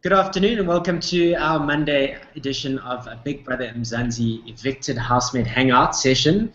Good afternoon and welcome to our Monday edition of a Big Brother Mzansi Evicted Housemate Hangout session.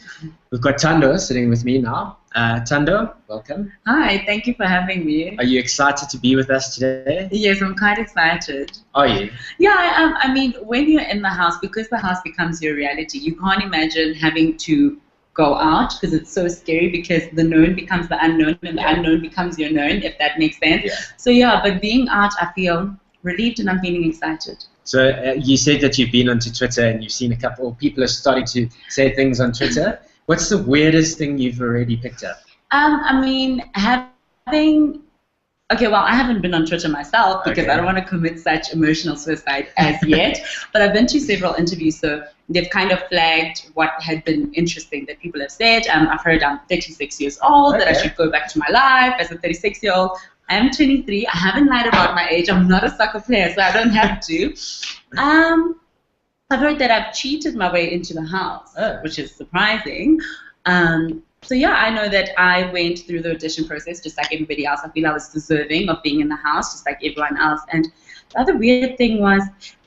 We've got Thando sitting with me now. Thando, welcome. Hi, thank you for having me. Are you excited to be with us today? Yes, I'm quite excited. Are you? Yeah, I am. I mean, when you're in the house, because the house becomes your reality, you can't imagine having to go out because it's so scary because the known becomes the unknown and the unknown becomes your known, if that makes sense. Yeah. So yeah, but being out, I feel relieved and I'm feeling excited. So you said that you've been onto Twitter and you've seen a couple of people are starting to say things on Twitter. What's the weirdest thing you've already picked up? I mean, okay, well, I haven't been on Twitter myself because I don't want to commit such emotional suicide as yet, but I've been to several interviews, so they've kind of flagged what had been interesting that people have said. I've heard I'm 36 years old, that I should go back to my life as a 36-year-old. I'm 23. I haven't lied about my age. I'm not a soccer player, so I don't have to. I've heard that I've cheated my way into the house, which is surprising. So yeah, I know that I went through the audition process just like everybody else. I feel I was deserving of being in the house just like everyone else. And the other weird thing was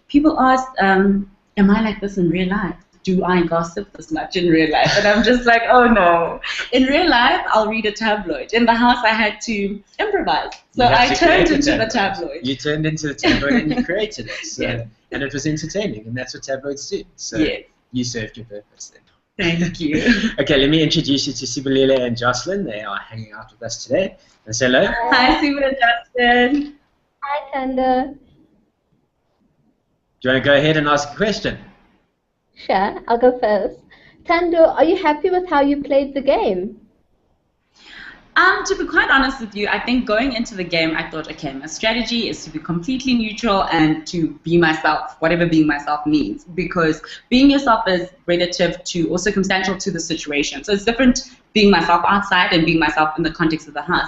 people asked, am I like this in real life? Do I gossip this much in real life? And I'm just like, oh no. In real life, I'll read a tabloid. In the house, I had to improvise. So I turned into the tabloid. You turned into the tabloid and you created it. So, and it was entertaining, and that's what tabloids do. So you served your purpose then. Thank you. Okay, let me introduce you to Sibulile and Jocelyn. They are hanging out with us today. And say hello. Hi, Sibu and Jocelyn. Hi, Thando. Do you want to go ahead and ask a question? Sure, I'll go first. Thando, are you happy with how you played the game? To be quite honest with you, I think going into the game, I thought, okay, my strategy is to be completely neutral and to be myself, whatever being myself means, because being yourself is relative to or circumstantial to the situation. So it's different being myself outside and being myself in the context of the house.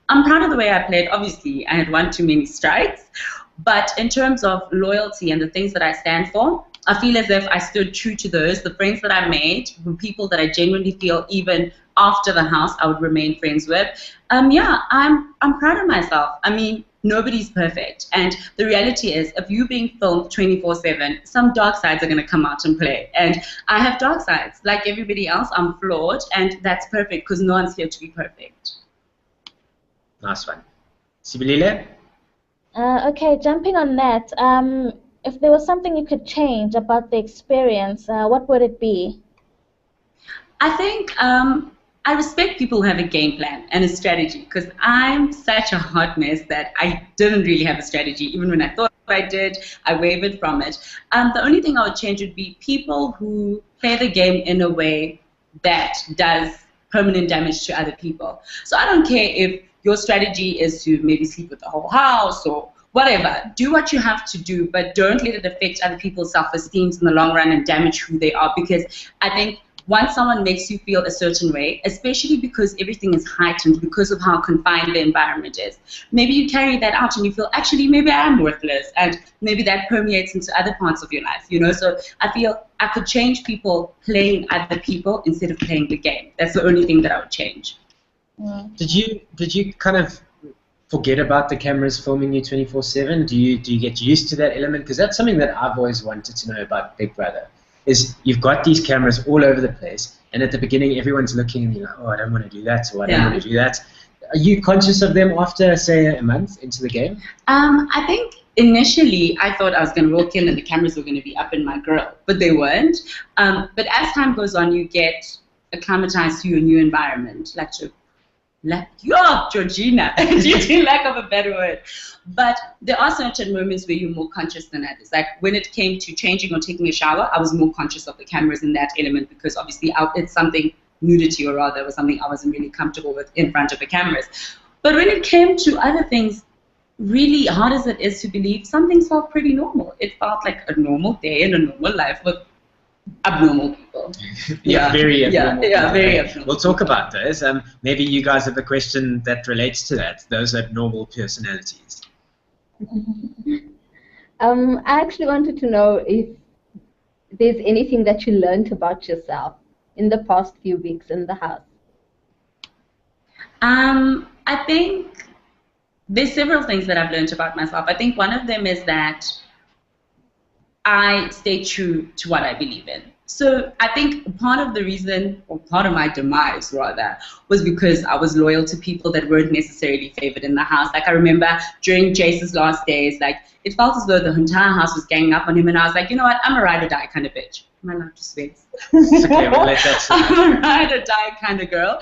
I'm proud of the way I played. Obviously, I had one too many strikes, but in terms of loyalty and the things that I stand for, I feel as if I stood true to those. The friends that I made were people that I genuinely feel even after the house I would remain friends with. Yeah, I'm proud of myself. I mean, nobody's perfect. And the reality is, if you're being filmed 24/7, some dark sides are going to come out and play. And I have dark sides. Like everybody else, I'm flawed, and that's perfect because no one's here to be perfect. Nice one. Sibulile? Okay, jumping on that, if there was something you could change about the experience, what would it be? I think I respect people who have a game plan and a strategy because I'm such a hot mess that I didn't really have a strategy. Even when I thought I did, I wavered from it. The only thing I would change would be people who play the game in a way that does permanent damage to other people. So I don't care if your strategy is to maybe sleep with the whole house or whatever. Do what you have to do, but don't let it affect other people's self-esteem in the long run and damage who they are. Because I think once someone makes you feel a certain way, especially because everything is heightened because of how confined the environment is, maybe you carry that out and you feel, actually, maybe I am worthless, and maybe that permeates into other parts of your life, you know? So I feel I could change people playing other people instead of playing the game. That's the only thing that I would change. Did you kind of forget about the cameras filming you 24/7? Do you get used to that element? Because that's something that I've always wanted to know about Big Brother. Is you've got these cameras all over the place, and at the beginning everyone's looking and you're like, oh, I don't want to do that, or I don't want to do that. Are you conscious of them after, say, a month into the game? I think initially I thought I was going to walk in and the cameras were going to be up in my grill, but they weren't. But as time goes on, you get acclimatized to your new environment, Georgina, due to lack of a better word. But there are certain moments where you're more conscious than others. Like when it came to changing or taking a shower, I was more conscious of the cameras in that element because obviously it's something, nudity or rather, was something I wasn't really comfortable with in front of the cameras. But when it came to other things, really hard as it is to believe, some things felt pretty normal. It felt like a normal day in a normal life with abnormal people. Very abnormal. Yeah, very abnormal. We'll talk about those. Maybe you guys have a question that relates to that, those abnormal personalities. I actually wanted to know if there's anything that you learned about yourself in the past few weeks in the house. I think there's several things that I've learned about myself. I think one of them is that I stay true to what I believe in. So I think part of the reason, or part of my demise rather, was because I was loyal to people that weren't necessarily favored in the house. Like I remember during Jace's last days, like it felt as though the entire house was ganging up on him, and I was like, you know what, I'm a ride or die kind of bitch. Am I allowed to swear? It's okay, we'll let that sit. I'm a ride or die kind of girl.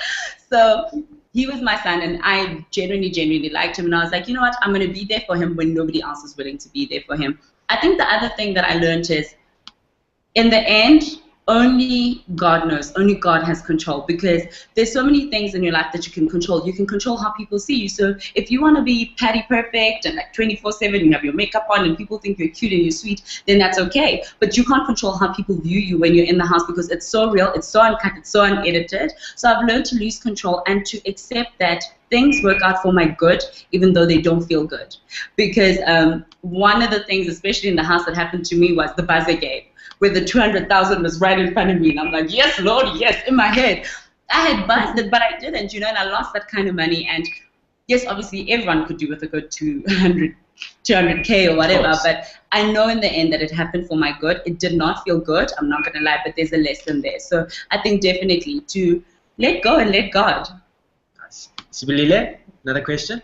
So he was my son, and I genuinely liked him, and I was like, you know what, I'm going to be there for him when nobody else is willing to be there for him. I think the other thing that I learned is, in the end, only God knows, only God has control, because there's so many things in your life that you can control. You can control how people see you. So if you want to be patty perfect and like 24/7, you have your makeup on and people think you're cute and you're sweet, then that's okay. But you can't control how people view you when you're in the house, because it's so real, it's so uncut, it's so unedited. So I've learned to lose control and to accept that things work out for my good, even though they don't feel good. Because one of the things, especially in the house, that happened to me was the buzzer game, where the 200,000 was right in front of me, and I'm like, yes, Lord, yes, in my head. I had buzzed it, but I didn't, you know, and I lost that kind of money. And yes, obviously, everyone could do with a good 200K or whatever, but I know in the end that it happened for my good. It did not feel good, I'm not going to lie, but there's a lesson there. So I think definitely to let go and let God. Nice. Sibilile, another question?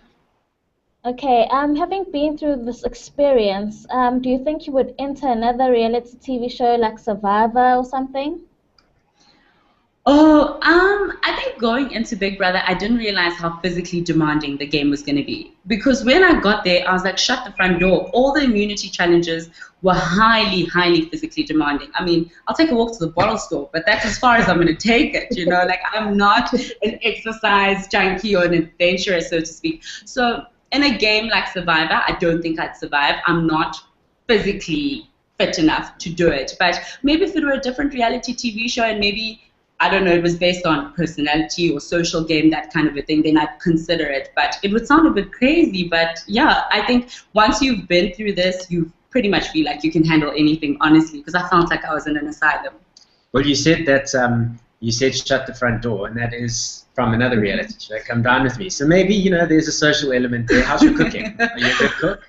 Okay, having been through this experience, do you think you would enter another reality TV show like Survivor or something? Oh, I think going into Big Brother, I didn't realize how physically demanding the game was going to be. Because when I got there, I was like, shut the front door. All the immunity challenges were highly physically demanding. I mean, I'll take a walk to the bottle store, but that's as far as I'm going to take it, you know? Like, I'm not an exercise junkie or an adventurer, so to speak. So in a game like Survivor, I don't think I'd survive. I'm not physically fit enough to do it. But maybe if it were a different reality TV show and maybe, I don't know, it was based on personality or social game, that kind of a thing, then I'd consider it. But it would sound a bit crazy. But yeah, I think once you've been through this, you pretty much feel like you can handle anything, honestly, because I felt like I was in an asylum. Well, you said that you said shut the front door, and that is from another reality show, Come Down With Me. So maybe, you know, there's a social element there. How's your cooking? Are you a good cook?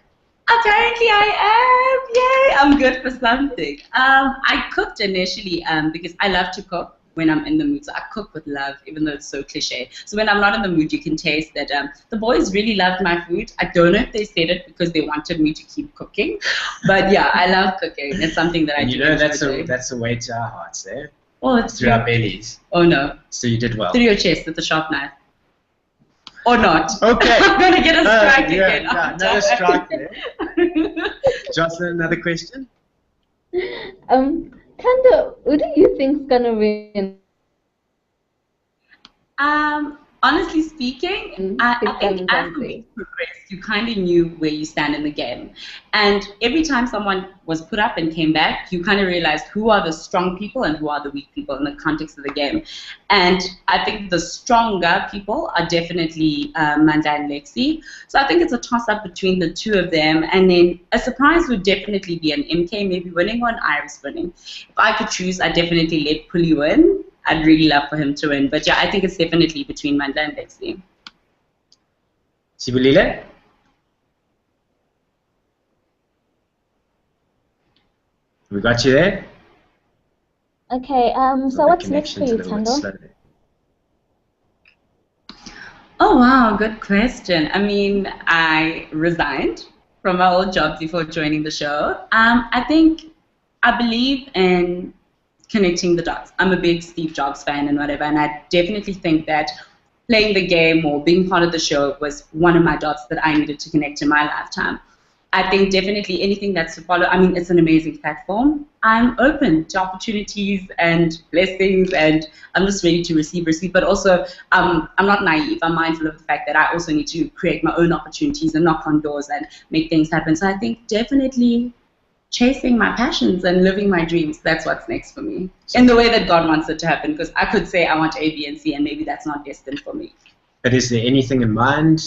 Apparently I am. Yay, I'm good for something. I cooked initially because I love to cook when I'm in the mood. So I cook with love, even though it's so cliche. So when I'm not in the mood, you can taste that the boys really loved my food. I don't know if they said it because they wanted me to keep cooking. But yeah, I love cooking. It's something that I do. You know, that's a way to our hearts, eh? Oh, it's through our bellies. Oh no. So you did well. Through your chest with a sharp knife. Or not. Okay. I'm going to get a strike again. Yeah, another strike there. Jocelyn, another question? Thando, who do you think's going to win? Honestly speaking, I think as the week progressed, you kind of knew where you stand in the game. And every time someone was put up and came back, you kind of realized who are the strong people and who are the weak people in the context of the game. And I think the stronger people are definitely Manda and Lexi. So I think it's a toss-up between the two of them. And then a surprise would definitely be an MK maybe winning or an Iris winning. If I could choose, I'd definitely let Puli win. I'd really love for him to win. But yeah, I think it's definitely between Manda and Lexi. Sibulile? We got you there? Okay, so what's next for you, Thando? Oh wow, good question. I mean, I resigned from my old job before joining the show. I believe in connecting the dots. I'm a big Steve Jobs fan and whatever, and I definitely think that playing the game or being part of the show was one of my dots that I needed to connect in my lifetime. I think definitely anything that's to follow, I mean, it's an amazing platform. I'm open to opportunities and blessings, and I'm just ready to receive, but also I'm not naive. I'm mindful of the fact that I also need to create my own opportunities and knock on doors and make things happen. So I think definitely chasing my passions and living my dreams, that's what's next for me. In the way that God wants it to happen, because I could say I want A, B, and C, and maybe that's not destined for me. But is there anything in mind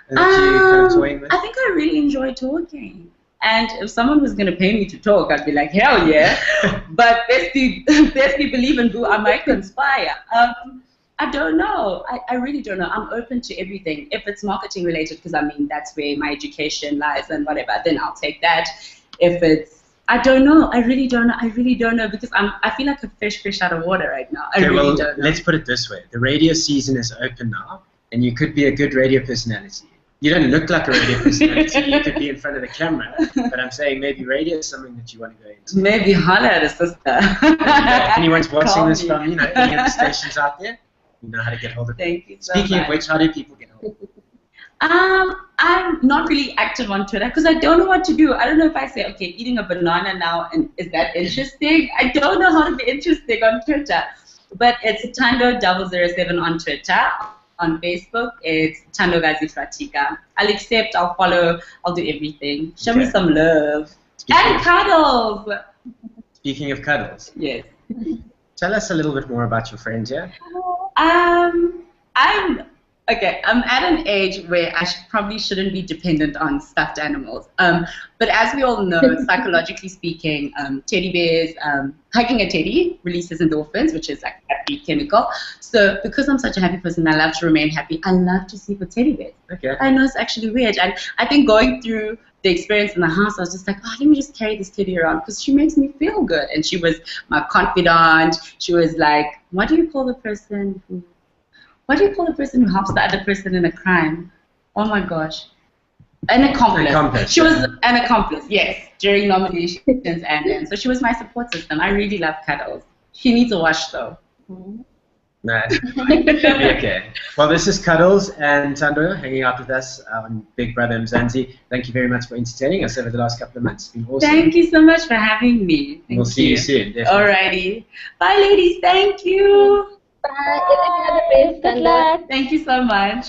that you're kind of toying with? I think I really enjoy talking. And if someone was going to pay me to talk, I'd be like, hell yeah. But best be believe in who I might conspire. I don't know. I really don't know. I'm open to everything. If it's marketing related, because I mean that's where my education lies and whatever, then I'll take that. If it's, I don't know. I really don't know. I really don't know because I feel like a fish out of water right now. I really don't know. Let's put it this way: the radio season is open now, and you could be a good radio personality. You don't look like a radio personality. You could be in front of the camera, but I'm saying maybe radio is something that you want to go into. Maybe holler at a sister. If anyone's watching this from, any of the stations out there, you know how to get hold of it. Thank you so Speaking much. of which, how do people get hold of it? I'm not really active on Twitter because I don't know what to do. I don't know if I say, okay, eating a banana now, and is that interesting? I don't know how to be interesting on Twitter. But it's Thando 007 on Twitter. On Facebook, it's Thando Fratika. I'll accept, I'll follow, I'll do everything. Show me some love. And cuddles! Speaking of cuddles. Yes. Tell us a little bit more about your friend here. I'm at an age where I probably shouldn't be dependent on stuffed animals. But as we all know, psychologically speaking, teddy bears, hugging a teddy releases endorphins, which is like a happy chemical. So because I'm such a happy person, I love to remain happy. I love to sleep with teddy bears. Okay. I know it's actually weird. And I think going through the experience in the house, I was just like, oh, let me just carry this teddy around because she makes me feel good. And she was my confidant. She was like, what do you call the person who helps the other person in a crime? Oh my gosh. An accomplice. She was an accomplice, yes, during nominations and so she was my support system. I really love cuddles. She needs a wash though. Nah, okay. Well, this is Cuddles and Thando hanging out with us on Big Brother Mzansi. Thank you very much for entertaining us over the last couple of months. It's been awesome. Thank you so much for having me. We'll see you soon. Definitely. Alrighty. Bye, ladies. Thank you. Bye. Good luck. Good luck. Thank you so much.